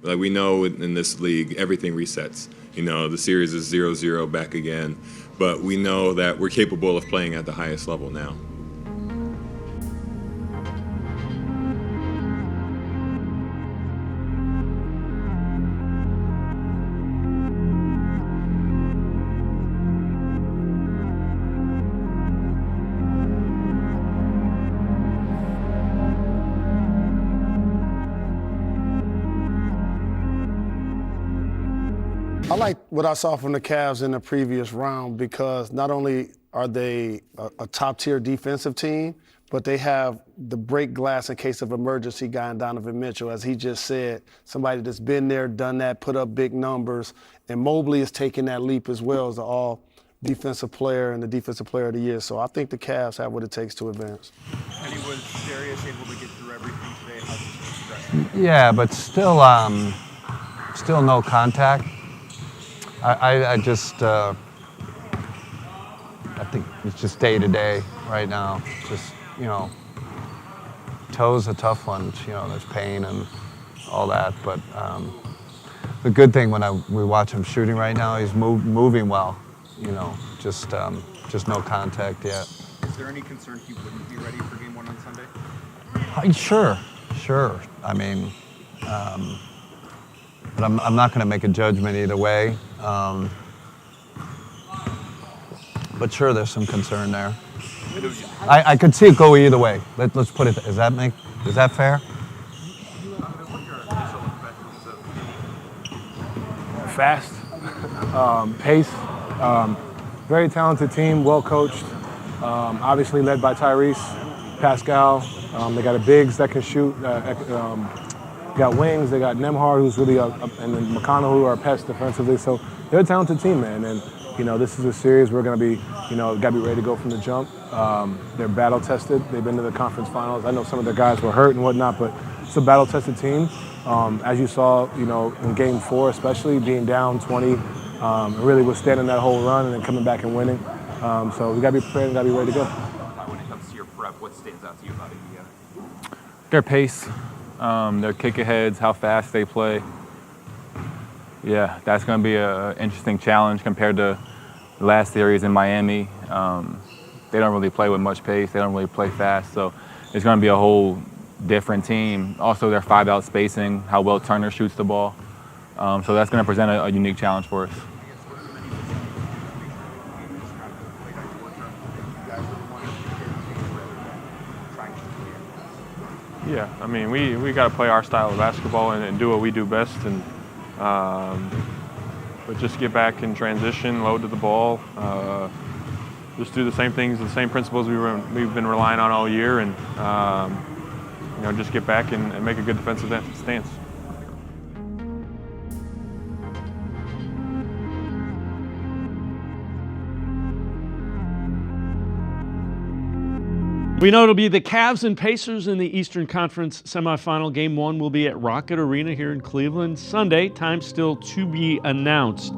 Like, we know in this league, everything resets. You know, the series is 0-0 back again, but we know that we're capable of playing at the highest level now. I like what I saw from the Cavs in the previous round because not only are they a top-tier defensive team, but they have the break glass in case of emergency guy in Donovan Mitchell. As he just said, somebody that's been there, done that, put up big numbers. And Mobley is taking that leap as well as the all-defensive player and the defensive player of the year. So I think the Cavs have what it takes to advance. And he was Darius able to get through everything today? How's his progression? Yeah, but still no contact. I think it's just day to day right now. Just, toe's a tough one. There's pain and all that. But the good thing when we watch him shooting right now, he's moving well. Just no contact yet. Is there any concern he wouldn't be ready for Game 1 on Sunday? Sure. I mean, but I'm not going to make a judgment either way. But sure, there's some concern there. I could see it go either way. Let's put it. Is that fair? Fast, pace, very talented team, well coached. Obviously led by Tyrese, Pascal. They got a bigs that can shoot. Got wings. They got Nembhard, who's really and then McConnell, who are pests defensively. So they're a talented team, man. And this is a series we're going to be, got to be ready to go from the jump. They're battle tested. They've been to the conference finals. I know some of their guys were hurt and whatnot, but it's a battle tested team. As you saw, in Game 4, especially being down 20, really withstanding that whole run and then coming back and winning. So we got to be prepared and got to be ready to go. When it comes to your prep, what stands out to you about Indiana? Their pace. Their kick-aheads, how fast they play. Yeah, that's going to be an interesting challenge compared to the last series in Miami. They don't really play with much pace. They don't really play fast. So it's going to be a whole different team. Also, their 5-out spacing, how well Turner shoots the ball. So that's going to present a unique challenge for us. Yeah, I mean, we got to play our style of basketball and do what we do best, and but just get back in transition, load to the ball, just do the same things, the same principles we've been relying on all year, and just get back and make a good defensive stance. We know it'll be the Cavs and Pacers in the Eastern Conference semifinal. Game 1 will be at Rocket Arena here in Cleveland Sunday. Time still to be announced.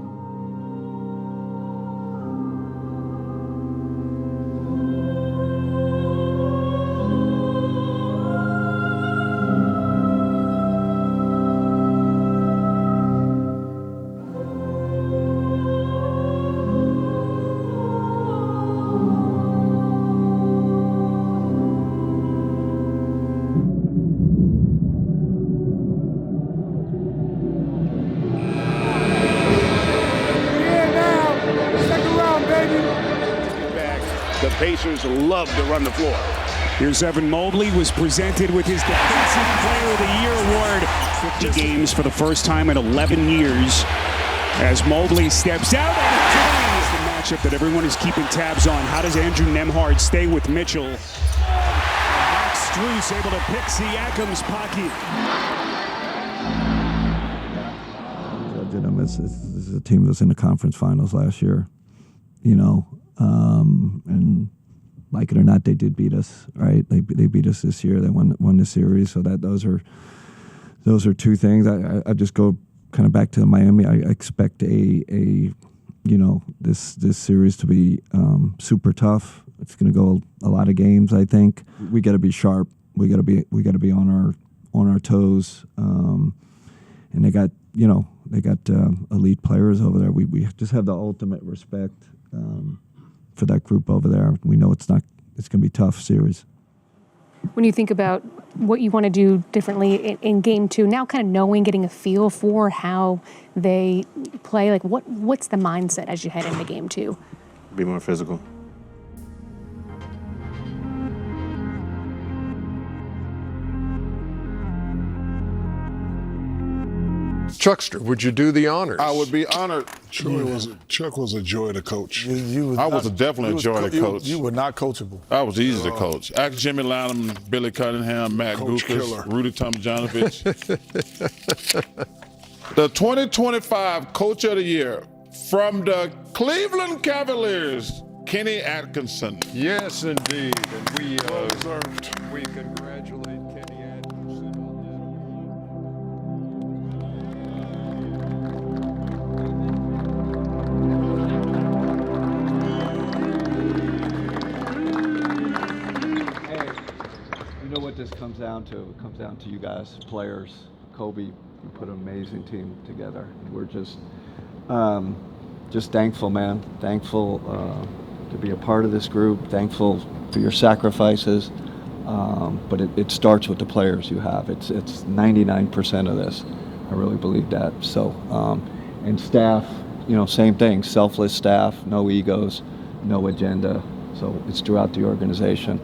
The Pacers love to run the floor. Here's Evan Mobley, was presented with his Defensive Player of the Year award. 50 games for the first time in 11 years. As Mobley steps out, and it's the matchup that everyone is keeping tabs on. How does Andrew Nembhard stay with Mitchell? Max Strus able to pick Siakam's pocket. This is a team that was in the conference finals last year, and like it or not, they did beat us, right? They beat us this year. They won the series, so those are two things. I just go kind of back to Miami. I expect this series to be super tough. It's going to go a lot of games. I think we got to be sharp. We got to be on our toes. and they got elite players over there. We just have the ultimate respect for that group over there. We know it's going to be a tough series. When you think about what you want to do differently in game 2, now kind of knowing, getting a feel for how they play, like what's the mindset as you head into game 2? Be more physical. Chuckster, would you do the honors? I would be honored. Chuck was a joy to coach. I was definitely a joy to coach. You were not coachable. I was easy to coach. Ask Jimmy Lanham, Billy Cunningham, Matt Gukas, Rudy Tomjanovich. The 2025 Coach of the Year from the Cleveland Cavaliers, Kenny Atkinson. Yes, indeed. And we deserved. We congratulate Kenny Atkinson on You know what this comes down to? It comes down to you guys, players. Kobe, you put an amazing team together. We're just thankful, man. Thankful to be a part of this group. Thankful for your sacrifices. But it starts with the players you have. It's 99% of this. I really believe that. So, and staff, same thing. Selfless staff, no egos, no agenda. So it's throughout the organization.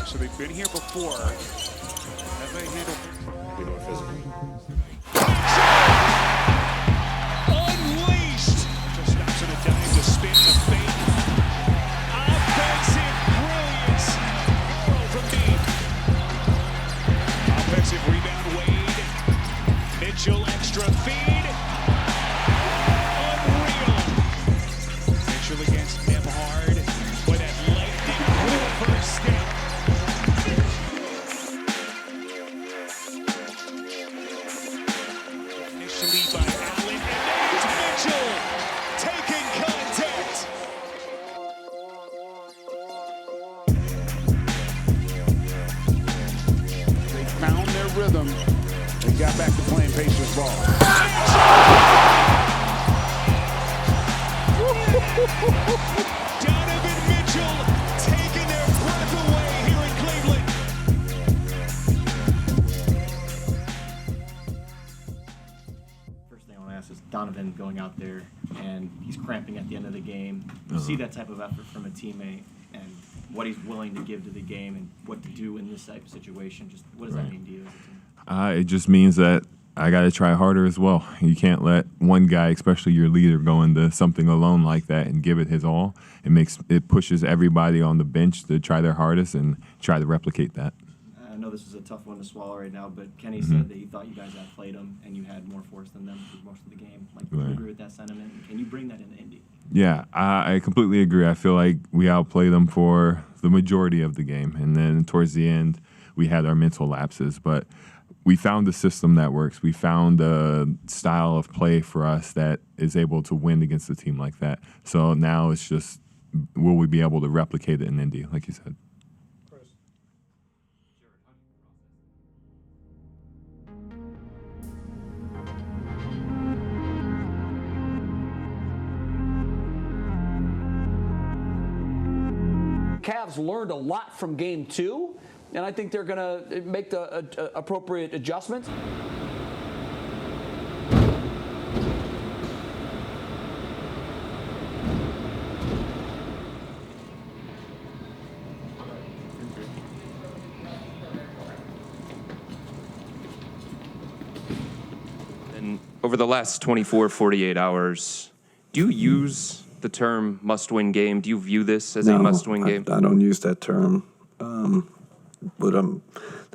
So they've been here before. As they handle. Be more physical. Unleashed. Just snaps in a dime to spin the fake. Offensive brilliance. From deep. Offensive rebound, Wade. Mitchell extra feed. Unreal. Mitchell against Nemhard. With that lightning first step. Initially by Allen, and there's Mitchell taking contact. They found their rhythm and got back to playing Pacers ball. Donovan Mitchell taking their breath away here in Cleveland. First thing I want to ask is Donovan going out there and he's cramping at the end of the game. You see that type of effort from a teammate and what he's willing to give to the game and what to do in this type of situation. Just what does that mean to you as a team? It just means that I got to try harder as well. You can't let one guy, especially your leader, go into something alone like that and give it his all. It pushes everybody on the bench to try their hardest and try to replicate that. I know this is a tough one to swallow right now, but Kenny said that he thought you guys outplayed him and you had more force than them through most of the game. Do you agree with that sentiment? And can you bring that into Indy? Yeah, I completely agree. I feel like we outplayed them for the majority of the game. And then towards the end, we had our mental lapses. But we found a system that works. We found a style of play for us that is able to win against a team like that. So now it's just, will we be able to replicate it in Indy, like you said? Cavs learned a lot from game 2, and I think they're going to make the appropriate adjustments. over the last 24, 48 hours, do you use the term must-win game? Do you view this as a must-win game? I don't use that term. The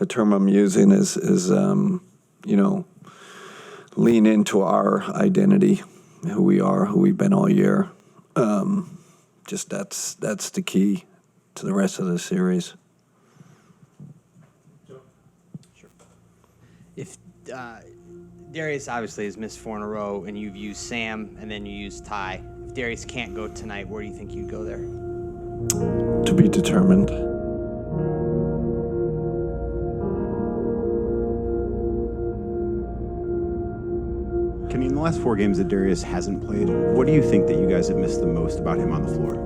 term I'm using is lean into our identity, who we are, who we've been all year. Just that's the key to the rest of the series. If Darius obviously has missed 4 in a row, and you've used Sam, and then you use Ty. If Darius can't go tonight, where do you think you'd go there? To be determined. Kenny, in the last 4 games that Darius hasn't played, what do you think that you guys have missed the most about him on the floor?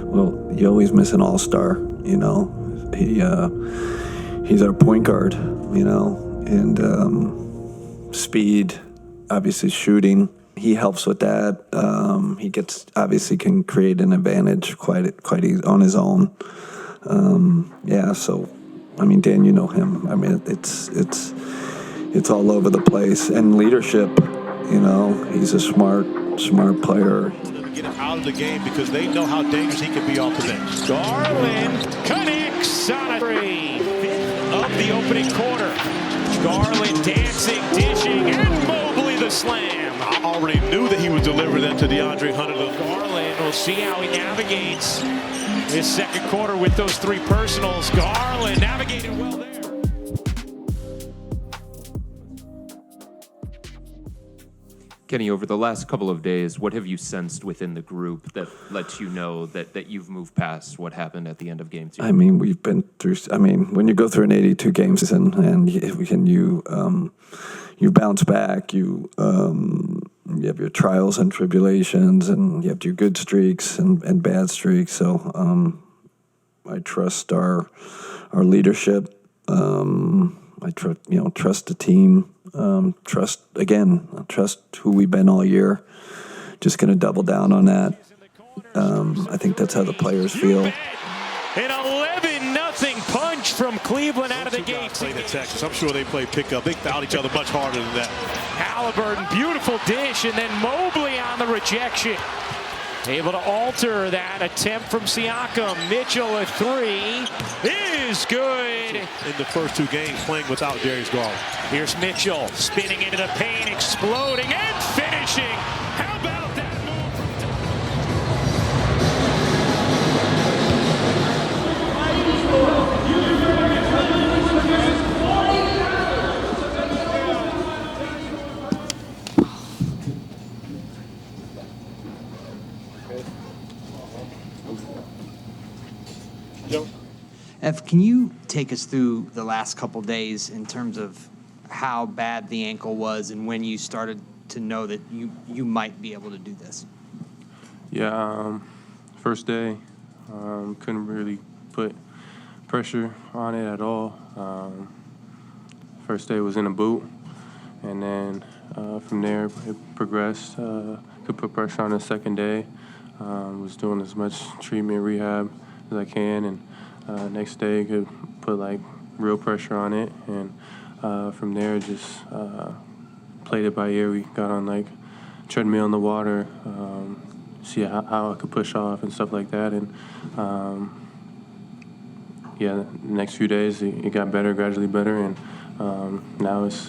Well, you always miss an all-star, He's our point guard, and speed, obviously shooting. He helps with that. He obviously can create an advantage quite on his own. So, Dan, you know him. It's all over the place. And leadership, he's a smart player. Get him out of the game because they know how dangerous he can be off the bench. Garland connects on a 3. Fifth of the opening quarter. Garland dancing, dishing, and Mobley the slam. I already knew that he would deliver that to DeAndre Hunter. Garland, we'll see how he navigates his second quarter with those 3 personals. Garland navigated well there. Kenny, over the last couple of days, what have you sensed within the group that lets you know that you've moved past what happened at the end of Game 2? We've been through. When you go through an 82-game season and you bounce back, you have your trials and tribulations, and you have your good streaks and bad streaks. So I trust our leadership. I trust the team. Trust who we've been all year. Just going to double down on that. I think that's how the players feel. An 11-0 punch from Cleveland out of the gate. Play the Texas. I'm sure they play pickup. They fouled each other much harder than that. Halliburton, beautiful dish, and then Mobley on the rejection. Able to alter that attempt from Siakam. Mitchell at 3 is good. In the first 2 games playing without Darius Garland. Here's Mitchell spinning into the paint, exploding and finishing. How about that F, can you take us through the last couple days in terms of how bad the ankle was and when you started to know that you might be able to do this? Yeah, first day, couldn't really put pressure on it at all. First day was in a boot, and then from there it progressed. Could put pressure on the second day. Was doing as much treatment, rehab as I can, and next day could put real pressure on it, and from there just played it by ear. We got on treadmill in the water, see how I could push off and stuff like that, and the next few days it got better, gradually better, and now it's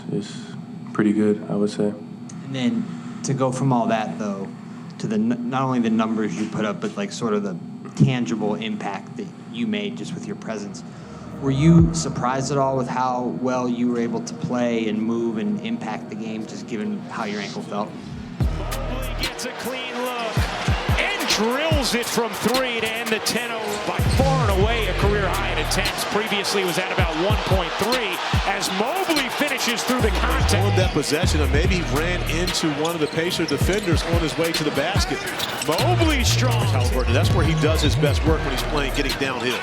pretty good, I would say. And then to go from all that though to not only the numbers you put up, but sort of the tangible impact that you made just with your presence. Were you surprised at all with how well you were able to play and move and impact the game, just given how your ankle felt? Mobley gets a clean look and drills it from 3 to end the 10-0. By far and away a career high in attempts. Previously was at about 1.3 as Mobley finishes through the contact. On that possession, and maybe he ran into one of the Pacer defenders on his way to the basket. Mobley strong. Halliburton, that's where he does his best work when he's playing, getting downhill.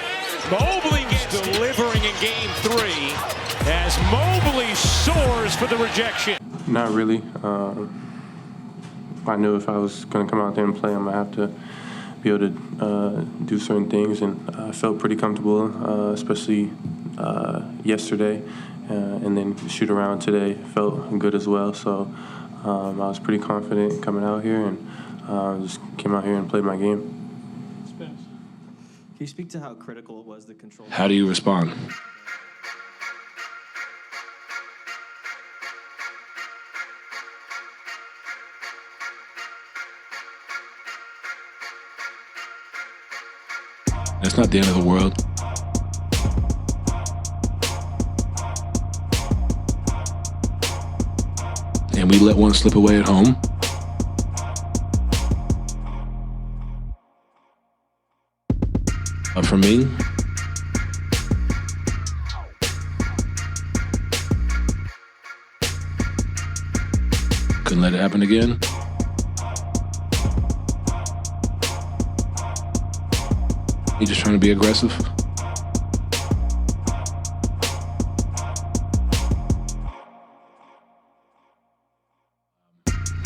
Mobley gets delivering in Game 3 as Mobley soars for the rejection. Not really. I knew if I was going to come out there and play, I'm going to have to be able to do certain things, and I felt pretty comfortable, especially yesterday, and then shoot around today felt good as well. So I was pretty confident coming out here, and just came out here and played my game. Can you speak to how critical it was the control? How do you respond? It's not the end of the world. And we let one slip away at home. For me, couldn't let it happen again. He's just trying to be aggressive.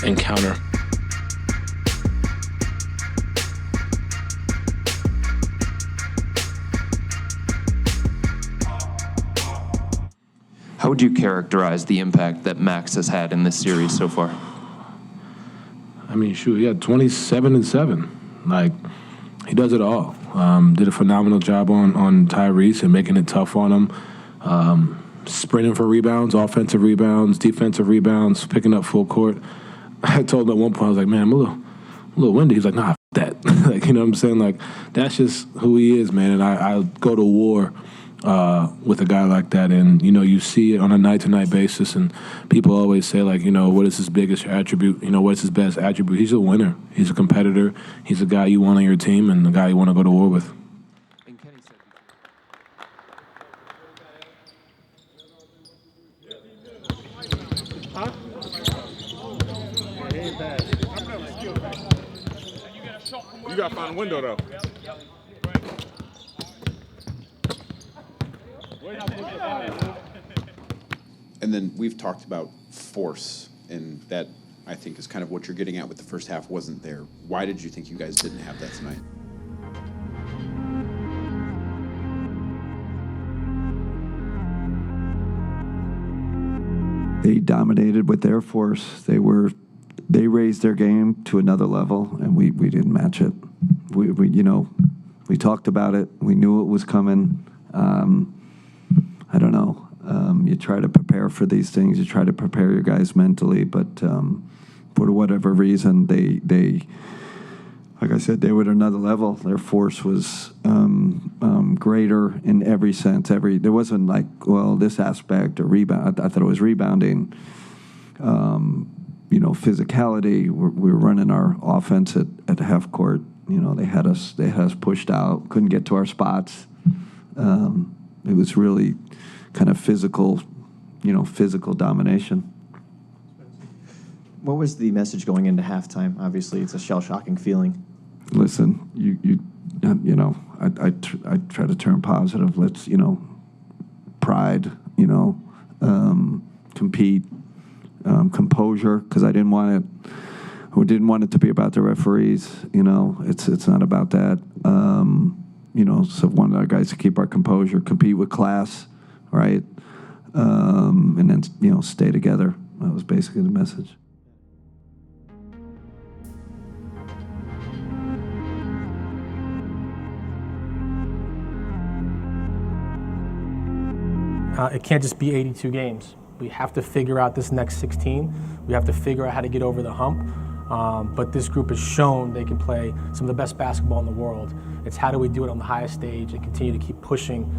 And counter. How would you characterize the impact that Max has had in this series so far? I mean, shoot, he had 27 and 7. Like, he does it all. Did a phenomenal job on Tyrese and making it tough on him. Sprinting for rebounds, offensive rebounds, defensive rebounds, picking up full court. I told him at one point, I was like, man, I'm a little windy. He's like, nah, f that. Like, you know what I'm saying? Like, that's just who he is, man. And I go to war with a guy like that. And, you know, you see it on a night-to-night basis. And people always say, like, you know, what is his biggest attribute? You know, what's his best attribute? He's a winner. He's a competitor. He's a guy you want on your team and the guy you want to go to war with. You got to find a window, though. And then we've talked about force, and that, I think, is kind of what you're getting at with the first half wasn't there. Why did you think you guys didn't have that tonight? They dominated with their force. They raised their game to another level, and we didn't match it. We you know, we talked about it. We knew it was coming. I don't know. You try to prepare for these things. You try to prepare your guys mentally, but for whatever reason, they like I said, they were at another level. Their force was greater in every sense. There wasn't like, well, this aspect or rebound. I thought it was rebounding. You know, physicality. We were running our offense at half court. You know, they had us pushed out. Couldn't get to our spots. It was really kind of physical domination. What was the message going into halftime? Obviously, it's a shell-shocking feeling. Listen, you know, I try to turn positive. Let's, you know, pride, you know, compete, composure, because I didn't want it to be about the referees. You know, it's not about that. You know, so one of our guys to keep our composure, compete with class, right, and then, you know, stay together. That was basically the message. It can't just be 82 games. We have to figure out this next 16. We have to figure out how to get over the hump. But this group has shown they can play some of the best basketball in the world. It's how do we do it on the highest stage and continue to keep pushing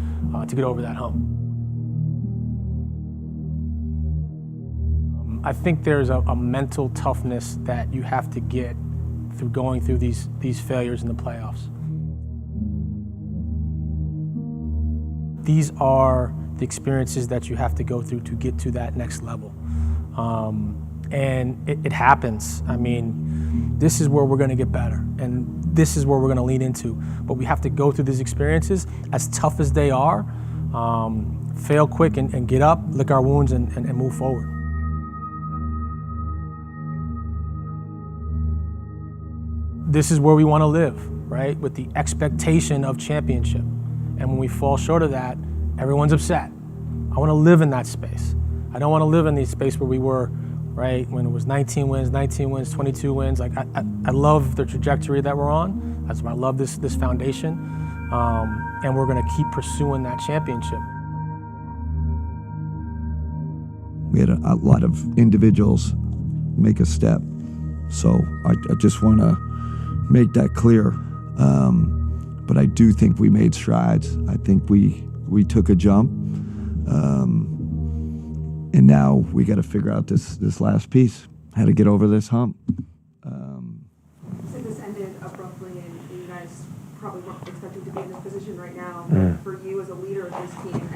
to get over that hump. I think there's a mental toughness that you have to get through going through these failures in the playoffs. These are the experiences that you have to go through to get to that next level. And it happens. I mean, this is where we're gonna get better, and this is where we're gonna lean into. But we have to go through these experiences, as tough as they are, fail quick and get up, lick our wounds, and move forward. This is where we wanna live, right? With the expectation of championship. And when we fall short of that, everyone's upset. I want to live in that space. I don't want to live in the space where we were, right, when it was 19 wins, 22 wins. Like I love the trajectory that we're on. That's why I love this foundation, and we're going to keep pursuing that championship. We had a lot of individuals make a step, so I just want to make that clear. But I do think we made strides. I think we took a jump, and now we got to figure out this last piece, how to get over this hump. So this ended abruptly, and you guys probably weren't expecting to be in this position right now. But for you as a leader of this team,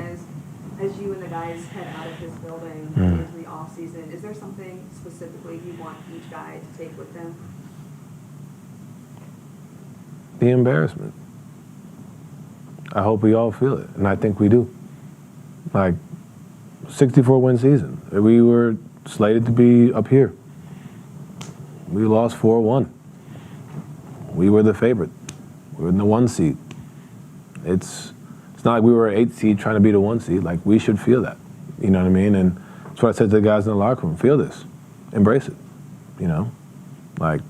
as you and the guys head out of this building into the offseason, is there something specifically you want each guy to take with them? The embarrassment. I hope we all feel it, and I think we do. Like, 64-win season. We were slated to be up here. We lost 4-1. We were the favorite. We were in the 1 seed. It's not like we were an 8 seed trying to be the 1 seed. Like, we should feel that. You know what I mean? And that's what I said to the guys in the locker room. Feel this. Embrace it. You know? Like,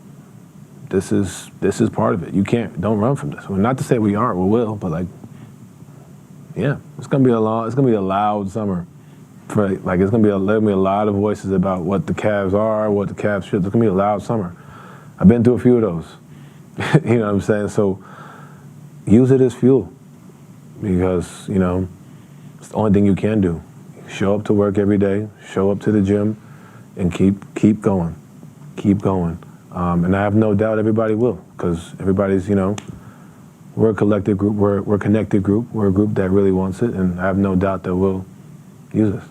this is part of it. Don't run from this. Well, not to say we aren't, we will, but like, yeah, it's gonna be a loud summer. There's gonna be a lot of voices about what the Cavs are, what the Cavs should. It's gonna be a loud summer. I've been through a few of those. You know what I'm saying? So use it as fuel, because it's the only thing you can do. Show up to work every day, show up to the gym, and keep going, keep going. And I have no doubt everybody will, because everybody's, we're a collective group, we're a connected group, we're a group that really wants it, and I have no doubt that we'll use this.